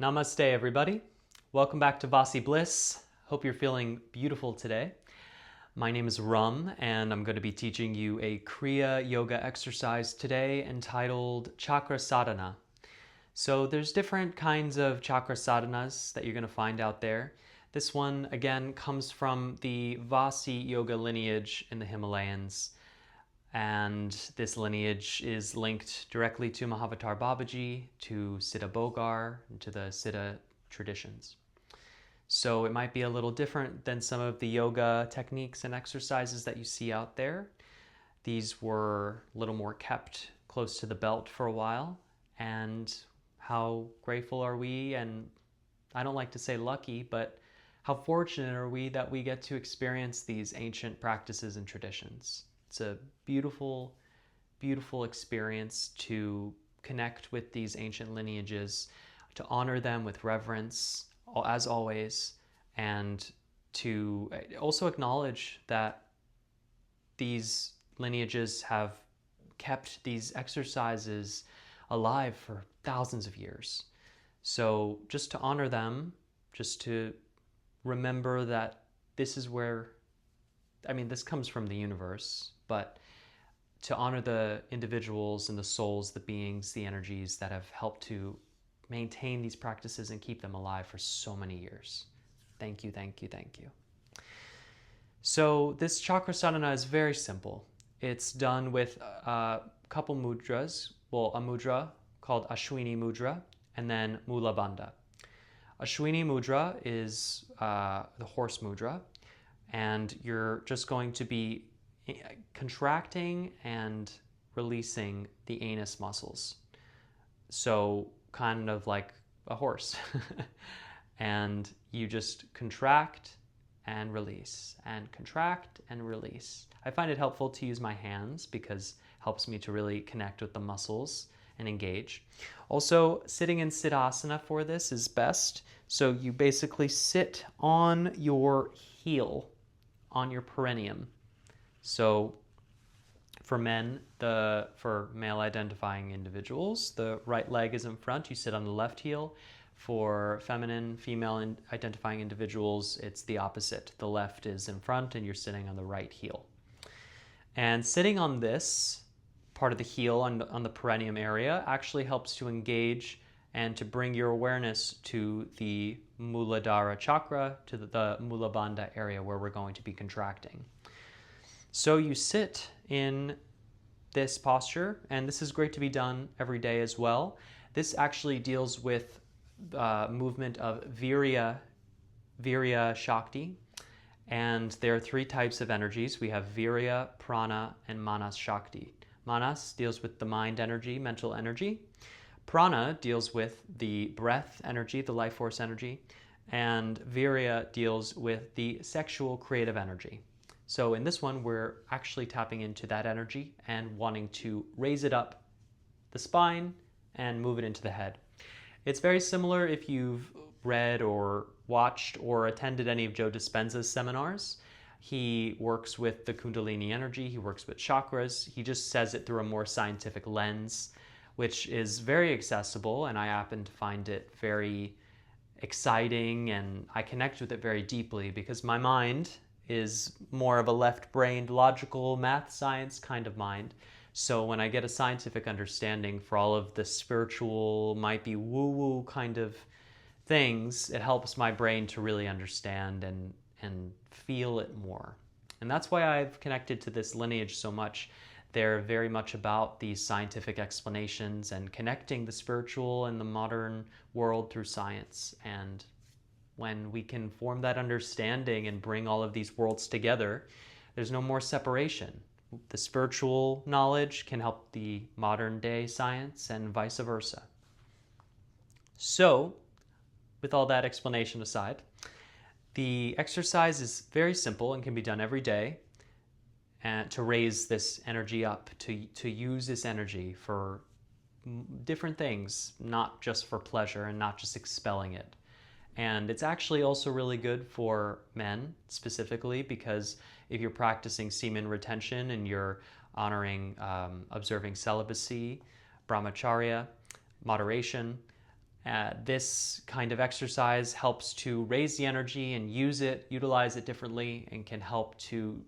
Namaste, everybody. Welcome back to Vasi Bliss. Hope you're feeling beautiful today. My name is Rum, and I'm going to be teaching you a Kriya yoga exercise today entitled Chakra Sadhana. So there's different kinds of chakra sadhanas that you're going to find out there. This one, again, comes from the Vasi yoga lineage in the Himalayas. And this lineage is linked directly to Mahavatar Babaji, to Siddha Bogar, and to the Siddha traditions. So it might be a little different than some of the yoga techniques and exercises that you see out there. These were a little more kept close to the belt for a while. And how grateful are we, and I don't like to say lucky, but how fortunate are we that we get to experience these ancient practices and traditions. It's a beautiful, beautiful experience to connect with these ancient lineages, to honor them with reverence, as always, and to also acknowledge that these lineages have kept these exercises alive for thousands of years. So just to honor them, just to remember that this is where, this comes from the universe, but to honor the individuals and the souls, the beings, the energies that have helped to maintain these practices and keep them alive for so many years. Thank you, thank you, thank you. So this chakra sadhana is very simple. It's done with a couple mudras, a mudra called Ashwini Mudra, and then Mula Bandha. Ashwini Mudra is the horse mudra, and you're just going to be contracting and releasing the anus muscles. So kind of like a horse. And you just contract and release, and contract and release. I find it helpful to use my hands because it helps me to really connect with the muscles and engage. Also, sitting in Siddhasana for this is best. So you basically sit on your heel, on your perineum. So for men, for male identifying individuals, the right leg is in front, you sit on the left heel. For feminine, female identifying individuals, it's the opposite. The left is in front and you're sitting on the right heel. And sitting on this part of the heel on the perineum area actually helps to engage and to bring your awareness to the Muladhara chakra, to the Mula Bandha area where we're going to be contracting. So you sit in this posture, and this is great to be done every day as well. This actually deals with movement of Virya Shakti, and there are three types of energies. We have Virya, Prana, and Manas Shakti. Manas deals with the mind energy, mental energy. Prana deals with the breath energy, the life force energy, and Virya deals with the sexual creative energy. So in this one, we're actually tapping into that energy and wanting to raise it up the spine and move it into the head. It's very similar if you've read or watched or attended any of Joe Dispenza's seminars. He works with the Kundalini energy, he works with chakras. He just says it through a more scientific lens, which is very accessible, and I happen to find it very exciting, and I connect with it very deeply because my mind is more of a left-brained, logical, math, science kind of mind. So when I get a scientific understanding for all of the spiritual, might be woo-woo kind of things, it helps my brain to really understand and feel it more. And that's why I've connected to this lineage so much. They're very much about these scientific explanations and connecting the spiritual and the modern world through science. And when we can form that understanding and bring all of these worlds together, there's no more separation. The spiritual knowledge can help the modern day science and vice versa. So, with all that explanation aside, the exercise is very simple and can be done every day, and to raise this energy up, to use this energy for different things, not just for pleasure and not just expelling it. And it's actually also really good for men specifically, because if you're practicing semen retention and you're honoring, observing celibacy, brahmacharya, moderation, This kind of exercise helps to raise the energy and utilize it differently, and can help to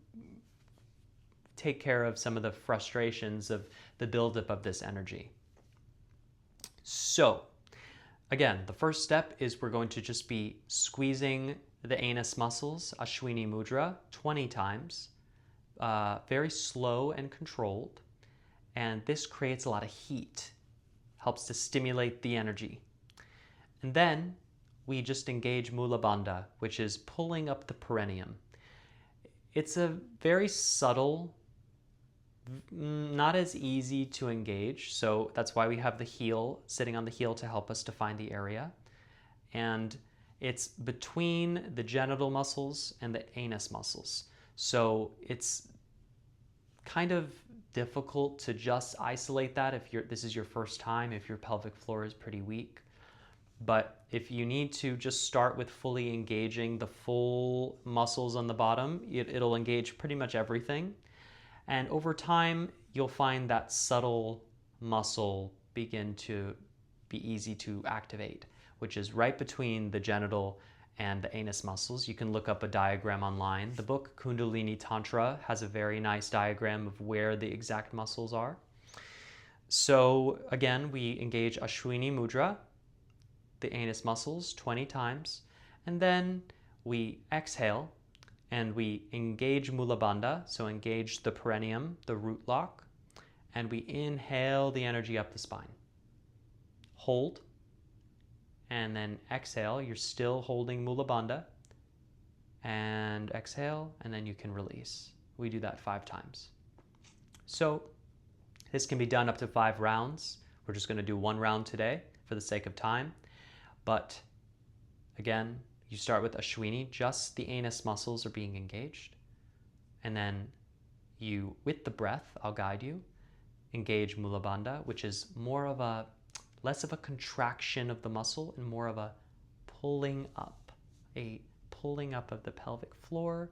take care of some of the frustrations of the buildup of this energy. So, again, the first step is we're going to just be squeezing the anus muscles, Ashwini Mudra, 20 times, very slow and controlled. And this creates a lot of heat, helps to stimulate the energy. And then we just engage Mula Bandha, which is pulling up the perineum. It's a very subtle, not as easy to engage, so that's why we have the heel, sitting on the heel to help us to find the area. And it's between the genital muscles and the anus muscles. So it's kind of difficult to just isolate that if this is your first time, if your pelvic floor is pretty weak. But if you need to just start with fully engaging the full muscles on the bottom, it'll engage pretty much everything. And over time, you'll find that subtle muscle begin to be easy to activate, which is right between the genital and the anus muscles. You can look up a diagram online. The book Kundalini Tantra has a very nice diagram of where the exact muscles are. So again, we engage Ashwini Mudra, the anus muscles, 20 times, and then we exhale and we engage Mula Bandha, so engage the perineum, the root lock, and we inhale the energy up the spine. Hold, and then exhale. You're still holding Mula Bandha, and exhale, and then you can release. We do that 5 times. So this can be done up to 5 rounds. We're just going to do 1 round today for the sake of time. But again, you start with Ashwini, just the anus muscles are being engaged. And then you, with the breath, I'll guide you, engage Mula Bandha, which is less of a contraction of the muscle and more of a pulling up of the pelvic floor.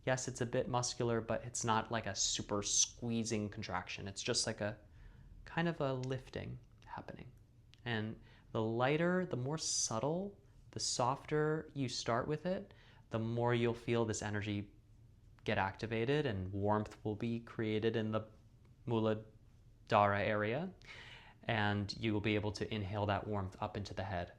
Yes, it's a bit muscular, but it's not like a super squeezing contraction. It's just like a kind of a lifting happening. And the lighter, the more subtle, the softer you start with it, the more you'll feel this energy get activated and warmth will be created in the Muladhara area, and you will be able to inhale that warmth up into the head.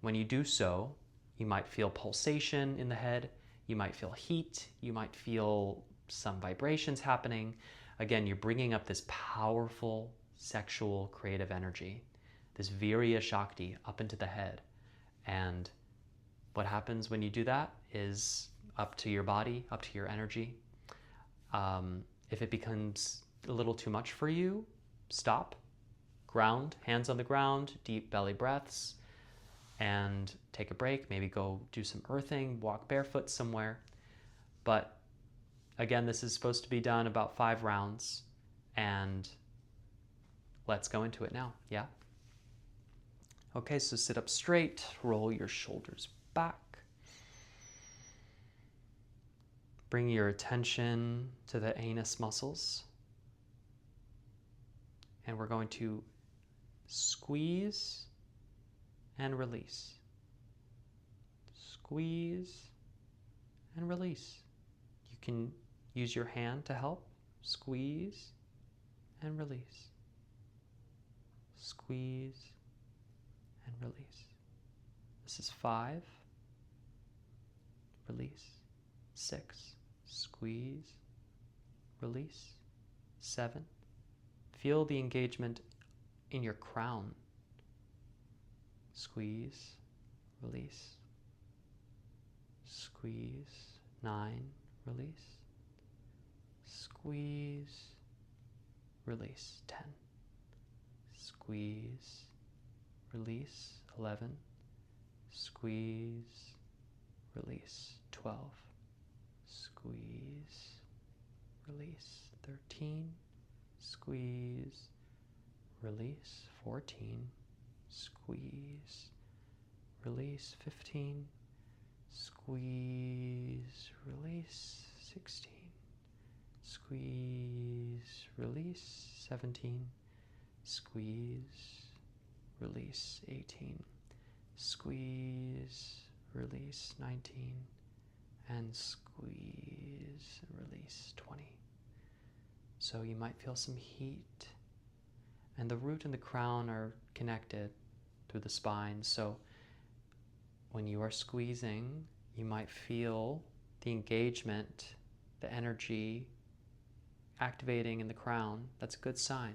When you do so, you might feel pulsation in the head, you might feel heat, you might feel some vibrations happening. Again, you're bringing up this powerful sexual creative energy, this Virya Shakti up into the head. And what happens when you do that is up to your body, up to your energy. If it becomes a little too much for you, stop, ground, hands on the ground, deep belly breaths, and take a break. Maybe go do some earthing, walk barefoot somewhere. But again, this is supposed to be done about 5 rounds, and let's go into it now. Yeah? Okay, so sit up straight, roll your shoulders back. Bring your attention to the anus muscles. And we're going to squeeze and release. Squeeze and release. You can use your hand to help. Squeeze and release. Squeeze and release. This is 5. Release. 6. Squeeze. Release. 7. Feel the engagement in your crown. Squeeze. Release. Squeeze. 9. Release. Squeeze. Release. 10. Squeeze. Release. 11. Squeeze. Release. 12. Squeeze. Release. 13. Squeeze. Release. 14. Squeeze. Release. 15. Squeeze. Release. 16. Squeeze. Release. 17. Squeeze. Release. 18. squeeze, release, 19, and squeeze, and release, 20. So you might feel some heat, and the root and the crown are connected through the spine. So when you are squeezing, you might feel the engagement, the energy activating in the crown. That's a good sign.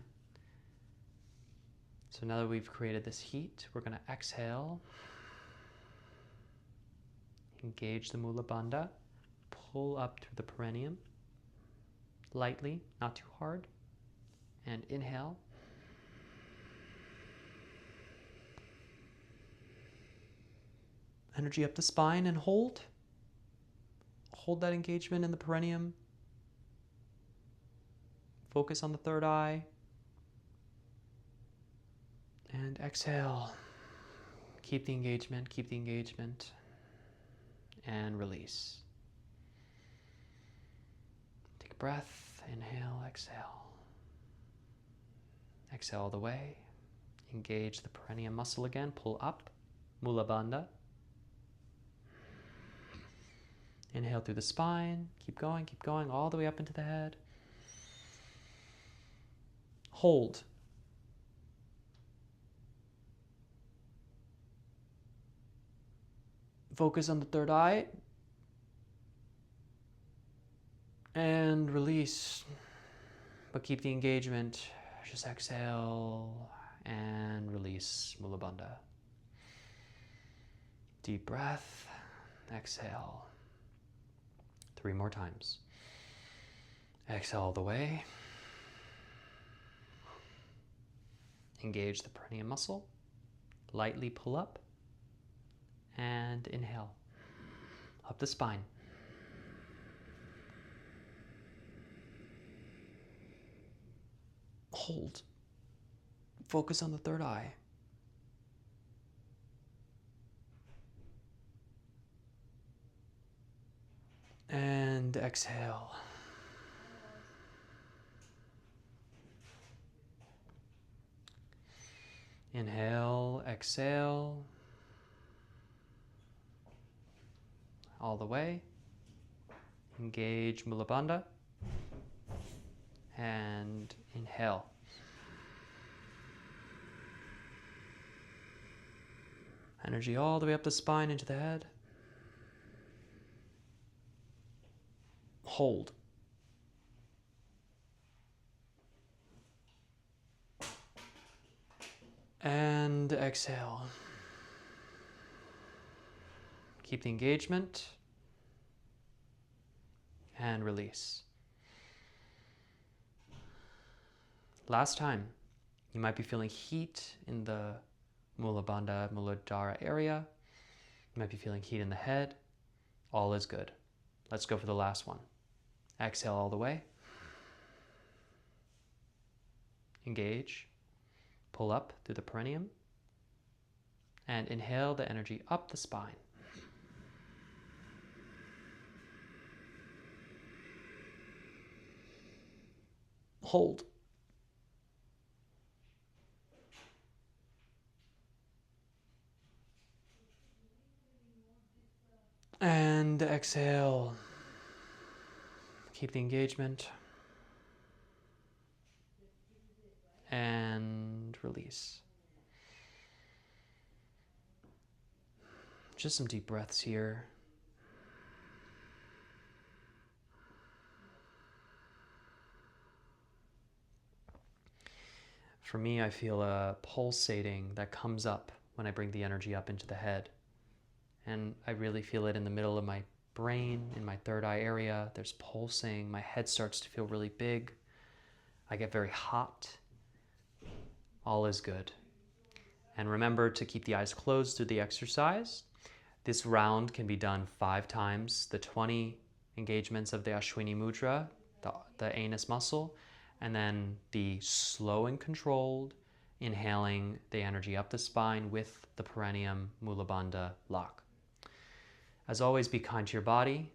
So now that we've created this heat, we're going to exhale. Engage the Mula Bandha. Pull up through the perineum. Lightly, not too hard. And inhale. Energy up the spine and hold. Hold that engagement in the perineum. Focus on the third eye. And exhale. Keep the engagement, keep the engagement. And release. Take a breath. Inhale, exhale. Exhale all the way. Engage the perineum muscle again. Pull up. Mula Bandha. Inhale through the spine. Keep going all the way up into the head. Hold. Focus on the third eye. And release. But keep the engagement. Just exhale and release Mula Bandha. Deep breath. Exhale. 3 more times. Exhale all the way. Engage the perineum muscle. Lightly pull up. And inhale. Up the spine. Hold. Focus on the third eye. And exhale. Inhale, exhale. All the way. Engage Mula Bandha. And inhale. Energy all the way up the spine into the head. Hold. And exhale. Keep the engagement. And release. Last time, you might be feeling heat in the Mula Bandha, Muladhara area. You might be feeling heat in the head. All is good. Let's go for the last one. Exhale all the way. Engage. Pull up through the perineum. And inhale the energy up the spine. Hold. And exhale. Keep the engagement. And release. Just some deep breaths here. For me, I feel a pulsating that comes up when I bring the energy up into the head. And I really feel it in the middle of my brain, in my third eye area. There's pulsing. My head starts to feel really big. I get very hot. All is good. And remember to keep the eyes closed through the exercise. This round can be done 5 times, the 20 engagements of the Ashwini Mudra, the anus muscle, and then the slow and controlled inhaling the energy up the spine with the perineum Mula Bandha lock. As always, be kind to your body.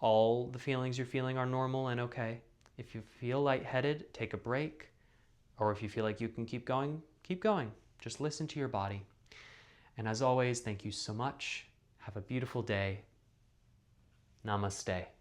All the feelings you're feeling are normal and okay. If you feel lightheaded, take a break. Or if you feel like you can keep going, keep going. Just listen to your body. And as always, thank you so much. Have a beautiful day. Namaste.